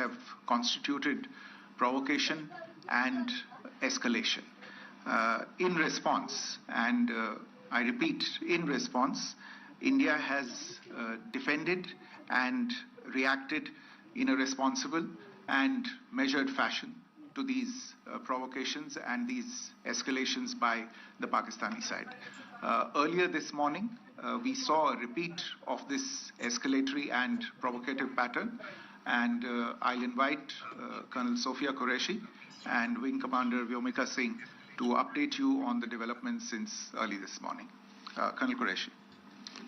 have constituted provocation and escalation. In response, and I repeat, in response, India has defended and reacted in a responsible and measured fashion to these provocations and these escalations by the Pakistani side. Earlier this morning, we saw a repeat of this escalatory and provocative pattern, and I'll invite Colonel Sofiya Qureshi and Wing Commander Vyomika Singh to update you on the developments since early this morning. Colonel Qureshi.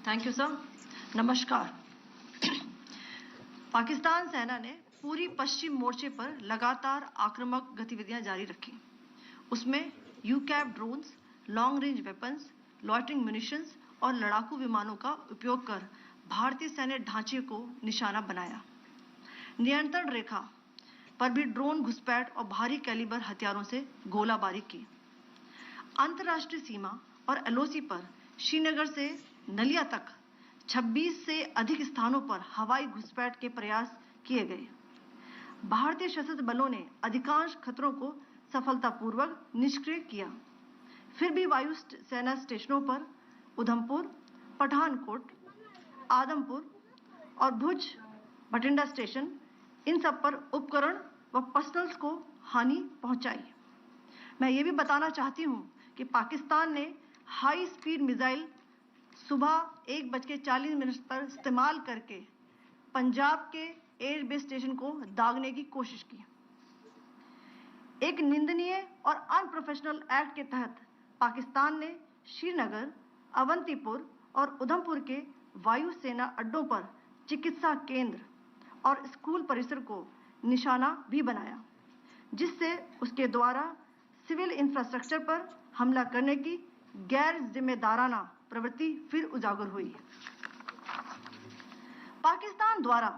Thank you, sir. Namaskar. Pakistan सेना ने पूरी पश्चिम मोर्चे पर लगातार आक्रामक गतिविधियां जारी रखी। उसमें यूकैप drones, long range weapons, loitering munitions और लड़ाकू विमानों का उपयोग कर भारतीय सैन्य ढांचे को निशाना बनाया। नियंत्रण रेखा पर भी ड्रोन घुसपैठ और भारी कैलिबर हथियारों से गोलाबारी की। अंतर्राष्ट्रीय सीमा और एलओसी पर श्रीनगर से नलिया तक 26 से अधिक स्थानों पर हवाई घुसपैठ के प्रयास किए गए। भारतीय सशस्त्र बलों ने अधिकांश खतरों को सफलतापूर्वक निष्क्रिय किया। फिर भी वायु सेना स्टेशनों पर उधमपुर, पठानकोट, आदमपुर और भुज बठिंडा स्टेशन, इन सब पर उपकरण व पर्सनल्स को हानि पहुंचाई। मैं ये भी बताना चाहती हूं कि पाकिस्तान ने हाई स्पीड मिसाइल सुबह 1:40 पर इस्तेमाल करके पंजाब के एयरबेस स्टेशन को दागने की कोशिश की। एक निंदनीय और अनप्रोफेशनल एक्ट के तहत पाकिस्तान ने श्रीनगर, अवंतीपुर और उधमपुर के वायु सेना अड्डों पर चिकित्सा केंद्र और स्कूल परिसर को निशाना भी बनाया, जिससे उसके द्वारा सिविल इंफ्रास्ट्रक्चर पर हमला करने की गैर जिम्मेदाराना प्रवृत्ति फिर उजागर हुई। पाकिस्तान द्वारा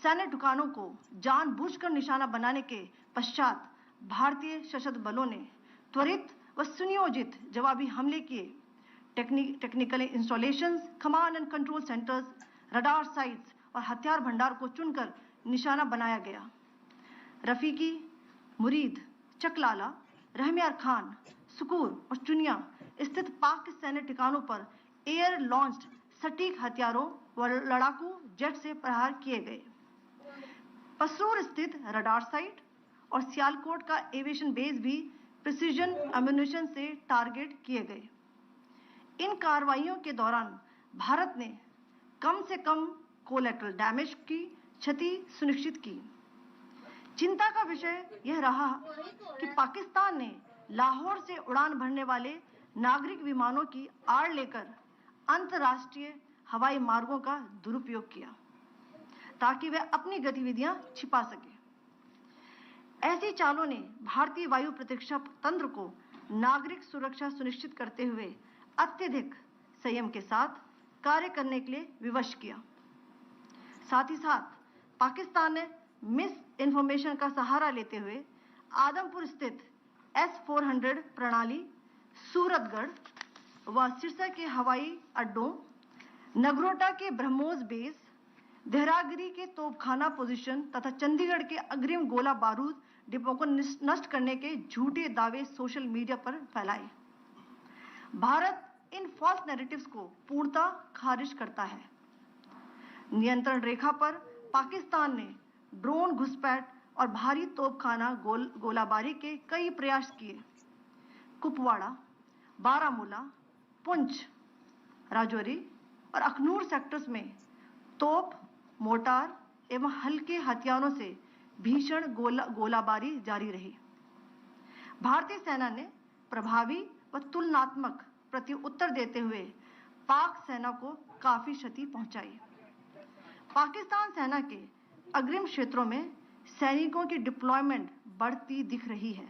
सैन्य ठिकानों को जानबूझकर निशाना बनाने के पश्चात भारतीय सशस्त्र बलों ने त्वरित व सुनियोजित जवाबी हमले किए। Technical installations, command and control centres, radar sites और हथियार भंडार को चुनकर निशाना बनाया गया। रफीकी, मुरीद, चकलाला, रहमियार खान, सुकूर और चुनिया स्थित पाक सैन्य ठिकानों पर एयर लॉन्च्ड सटीक हथियारों व लड़ाकू जेट से प्रहार किए गए। पसरूर स्थित रडार साइट और सियालकोट का एविएशन बेस भी प्रिसीजन एम्यूनिशन से टारगेट किए गए। इन कार्रवाइयों के दौरान भारत ने कम से कम कोलैटरल डैमेज की क्षति सुनिश्चित की। चिंता का विषय यह रहा कि पाकिस्तान ने लाहौर से उड़ान भरने वाले नागरिक विमानों की आड़ लेकर अंतर्राष्ट्रीय हवाई मार्गों का दुरुपयोग किया ताकि वह अपनी गतिविधियां छिपा सके। ऐसी चालों ने भारतीय वायु प्रतिरक्षा तंत्र को नागरिक सुरक्षा सुनिश्चित करते हुए अत्यधिक संयम के साथ कार्य करने के लिए विवश किया। साथ ही साथ पाकिस्तान ने मिस इन्फॉर्मेशन का सहारा लेते हुए आदमपुर स्थित S-400 प्रणाली, सूरतगढ़ व सिरसा के हवाई अड्डों, नगरोटा के ब्रह्मोस बेस, देहरागिरी के तोपखाना पोजीशन तथा चंडीगढ़ के अग्रिम गोला बारूद डिपो को नष्ट करने के झूठे दावे सोशल मीडिया पर फैलाए। भारत इन फॉल्स नैरेटिव्स को पूर्णतः खारिज करता है। नियंत्रण रेखा पर पाकिस्तान ने ड्रोन घुसपैठ और भारी तोपखाना गोलाबारी के कई प्रयास किए। कुपवाड़ा, बारामूला, पुंछ, राजौरी और अखनूर सेक्टर्स में तोप, मोर्टार एवं हल्के हथियारों से भीषण गोलाबारी जारी रही। भारतीय सेना ने प्रभावी व तुलनात्मक प्रत्युत्तर देते हुए पाक सेना को काफी क्षति पहुंचाई। पाकिस्तान सेना के अग्रिम क्षेत्रों में सैनिकों की डिप्लॉयमेंट बढ़ती दिख रही है,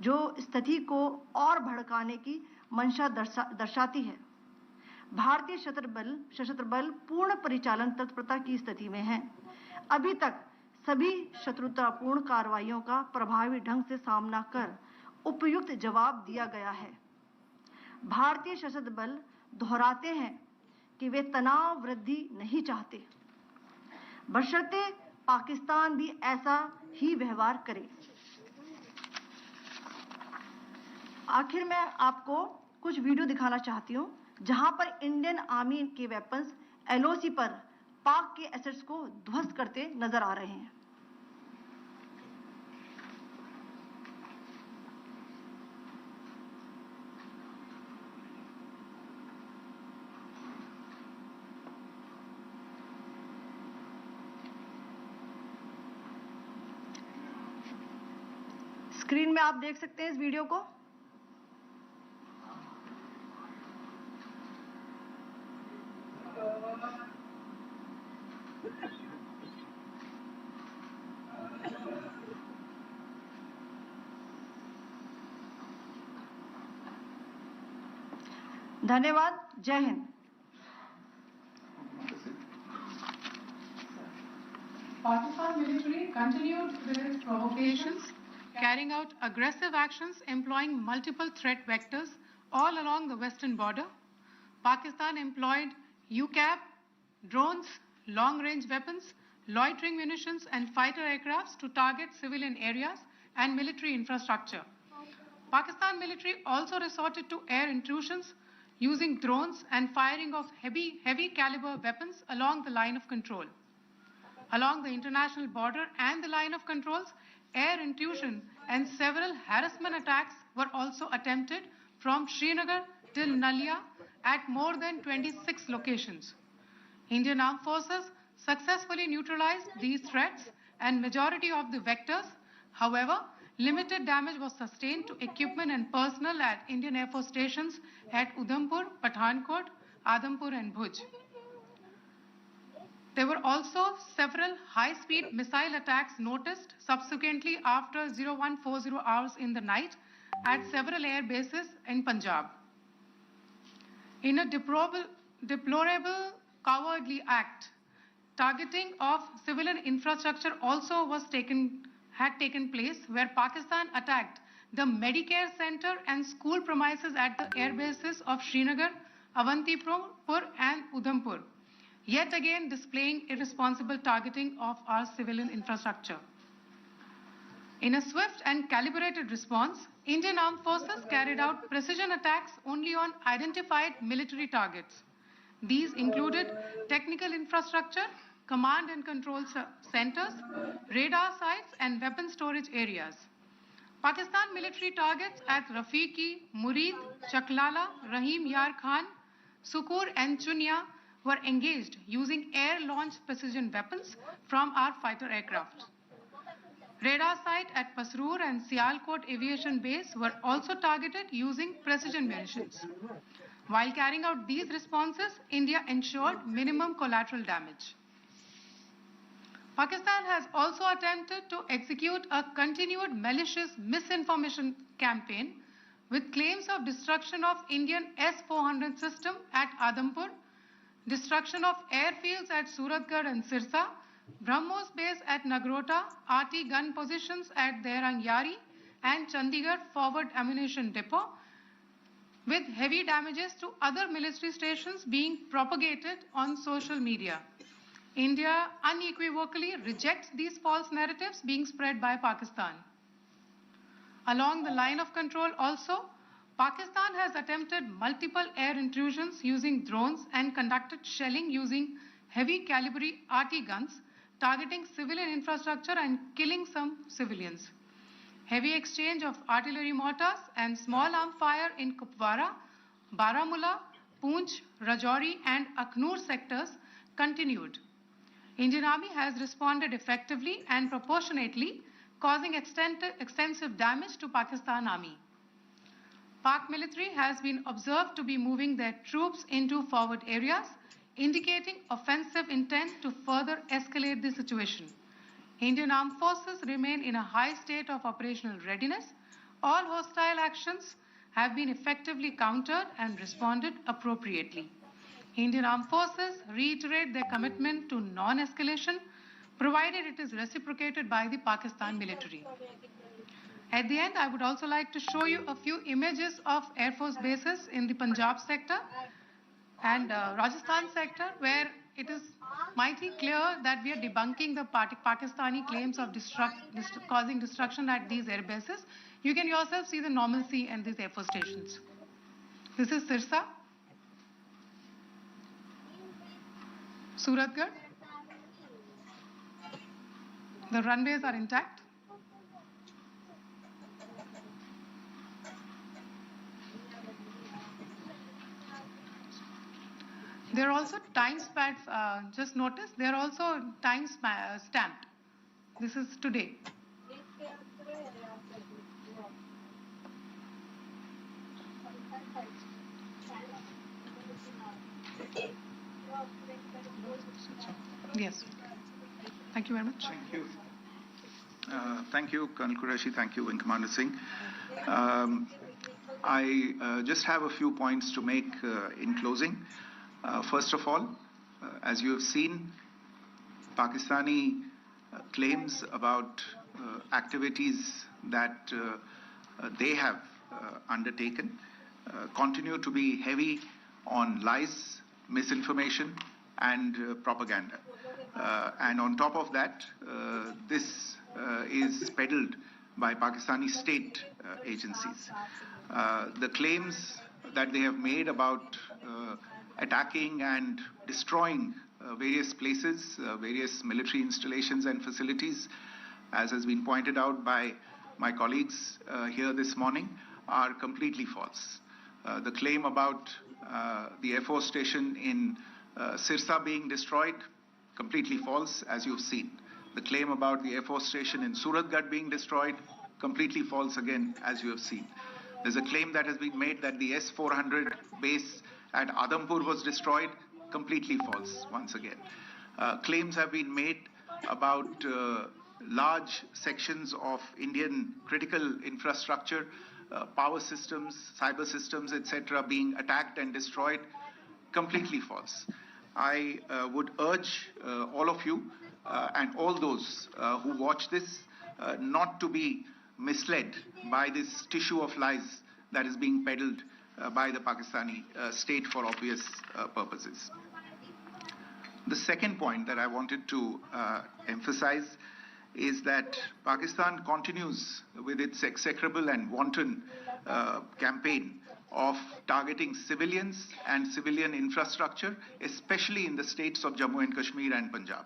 जो स्थिति को और भड़काने की मंशा दर्शाती है। भारतीय सशस्त्र बल पूर्ण परिचालन तत्परता की स्थिति में है। अभी तक सभी शत्रुतापूर्ण कार्रवाइयों का प्रभावी ढंग से सामना कर उपयुक्त जवाब दिया गया है। भारतीय सशस्त्र बल दोहराते हैं कि वे तनाव वृद्धि नहीं चाहते, बशर्ते पाकिस्तान भी ऐसा ही व्यवहार करे। आखिर में आपको कुछ वीडियो दिखाना चाहती हूं जहां पर इंडियन आर्मी के वेपन्स एलओसी पर पाक के एसेट्स को ध्वस्त करते नजर आ रहे हैं। स्क्रीन में आप देख सकते हैं इस वीडियो को। धन्यवाद। जय Hind. Pakistan military continued with its provocations, carrying out aggressive actions employing multiple threat vectors all along the western border. Pakistan employed UCAV, drones, long-range weapons, loitering munitions and fighter aircrafts to target civilian areas and military infrastructure. Pakistan military also resorted to air intrusions using drones and firing of heavy caliber weapons along the line of control. Along the international border and the line of controls, air intrusion and several harassment attacks were also attempted from Srinagar till Nalia at more than 26 locations. Indian Armed Forces successfully neutralized these threats and majority of the vectors. However, limited damage was sustained to equipment and personnel at Indian Air Force stations at Udhampur, Pathankot, Adampur and Bhuj. There were also several high-speed missile attacks noticed subsequently after 0140 hours in the night at several air bases in Punjab. In a deplorable cowardly act, targeting of civilian infrastructure also had taken place, where Pakistan attacked the Medicare Center and school premises at the air bases of Srinagar, Avantipur and Udhampur, yet again displaying irresponsible targeting of our civilian infrastructure. In a swift and calibrated response, Indian Armed Forces carried out precision attacks only on identified military targets. These included technical infrastructure, command and control centers, radar sites and weapon storage areas. Pakistan military targets at Rafiqi, Murid, Chaklala, Rahim Yar Khan, Sukur and Chunya were engaged using air-launched precision weapons from our fighter aircraft. Radar site at Pasroor and Sialkot Aviation Base were also targeted using precision munitions. While carrying out these responses, India ensured minimum collateral damage. Pakistan has also attempted to execute a continued malicious misinformation campaign with claims of destruction of Indian S-400 system at Adampur, destruction of airfields at Suratgarh and Sirsa, BrahMos base at Nagrota, RT gun positions at Derang Yari and Chandigarh forward ammunition depot, with heavy damages to other military stations being propagated on social media. India unequivocally rejects these false narratives being spread by Pakistan. Along the line of control also, Pakistan has attempted multiple air intrusions using drones and conducted shelling using heavy caliber RT guns, targeting civilian infrastructure and killing some civilians. Heavy exchange of artillery mortars and small arm fire in Kupwara, Baramulla, Poonch, Rajouri and Akhnur sectors continued. Indian Army has responded effectively and proportionately, causing extensive damage to Pakistan Army. Pak military has been observed to be moving their troops into forward areas, indicating offensive intent to further escalate the situation. Indian Armed Forces remain in a high state of operational readiness. All hostile actions have been effectively countered and responded appropriately. Indian Armed Forces reiterate their commitment to non-escalation, provided it is reciprocated by the Pakistan military. At the end, I would also like to show you a few images of Air Force bases in the Punjab sector and Rajasthan sector, where it is mighty clear that we are debunking the Pakistani claims of causing destruction at these air bases. You can yourself see the normalcy in these Air Force stations. This is Sirsa, Suratgarh. The runways are intact. There are also time stamps, just notice, they are also time stamped. This is today. Yes. Thank you very much. Thank you. Thank you, Colonel Qureshi. Thank you, Wing Commander Singh. I just have a few points to make in closing. First of all, as you have seen, Pakistani claims about activities that they have undertaken continue to be heavy on lies, misinformation, and propaganda. And on top of that, this is peddled by Pakistani state agencies. The claims that they have made about attacking and destroying various places, various military installations and facilities, as has been pointed out by my colleagues here this morning, are completely false. The claim about the Air Force station in Sirsa being destroyed, completely false, as you've seen. The claim about the Air Force station in Suratgarh being destroyed, completely false again, as you have seen. There's a claim that has been made that the S-400 base at Adampur was destroyed, completely false once again. Claims have been made about large sections of Indian critical infrastructure, power systems, cyber systems, etc. being attacked and destroyed, completely false. I would urge all of you and all those who watch this not to be misled by this tissue of lies that is being peddled by the Pakistani state for obvious purposes. The second point that I wanted to emphasize is that Pakistan continues with its execrable and wanton campaign of targeting civilians and civilian infrastructure, especially in the states of Jammu and Kashmir and Punjab.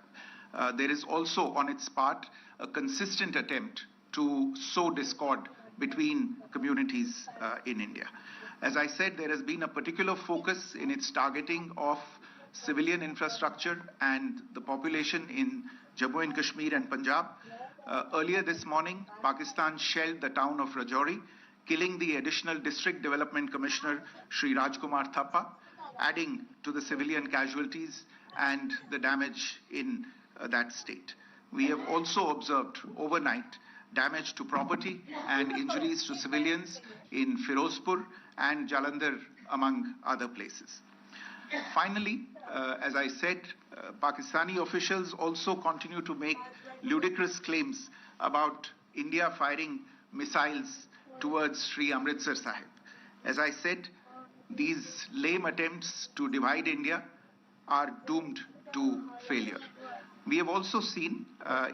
There is also on its part a consistent attempt to sow discord between communities in India. As I said, there has been a particular focus in its targeting of civilian infrastructure and the population in Jammu and Kashmir and Punjab. Earlier this morning, Pakistan shelled the town of Rajouri, killing the additional District Development Commissioner, Shri Rajkumar Thappa, adding to the civilian casualties and the damage in that state. We have also observed overnight damage to property and injuries to civilians in Firozpur and Jalandhar, among other places. Finally, as I said, Pakistani officials also continue to make ludicrous claims about India firing missiles towards Sri Amritsar Sahib. As I said, these lame attempts to divide India are doomed to failure. We have also seen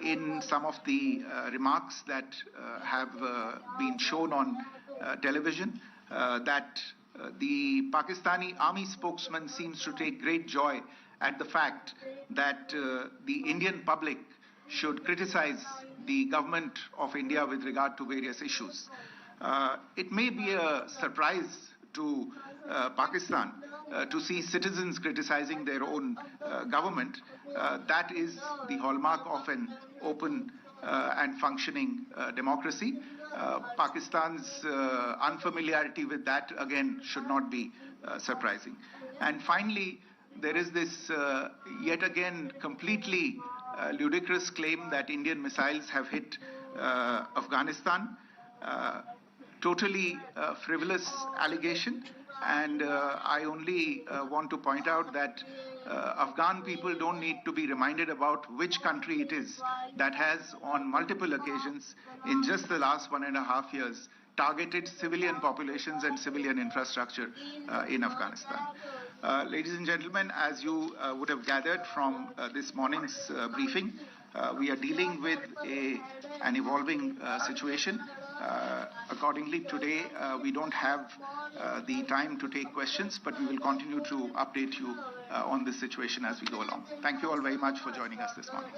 in some of the remarks that have been shown on television that the Pakistani army spokesman seems to take great joy at the fact that the Indian public should criticize the government of India with regard to various issues. It may be a surprise to Pakistan to see citizens criticizing their own government. That is the hallmark of an open and functioning democracy. Pakistan's unfamiliarity with that, again, should not be surprising. And finally, there is this yet again completely ludicrous claim that Indian missiles have hit Afghanistan. Totally frivolous allegation, and I only want to point out that Afghan people don't need to be reminded about which country it is that has on multiple occasions in just the last 1.5 years targeted civilian populations and civilian infrastructure in Afghanistan. Ladies and gentlemen, as you would have gathered from this morning's briefing, we are dealing with an evolving situation. Accordingly, today we don't have the time to take questions, but we will continue to update you on this situation as we go along. Thank you all very much for joining us this morning.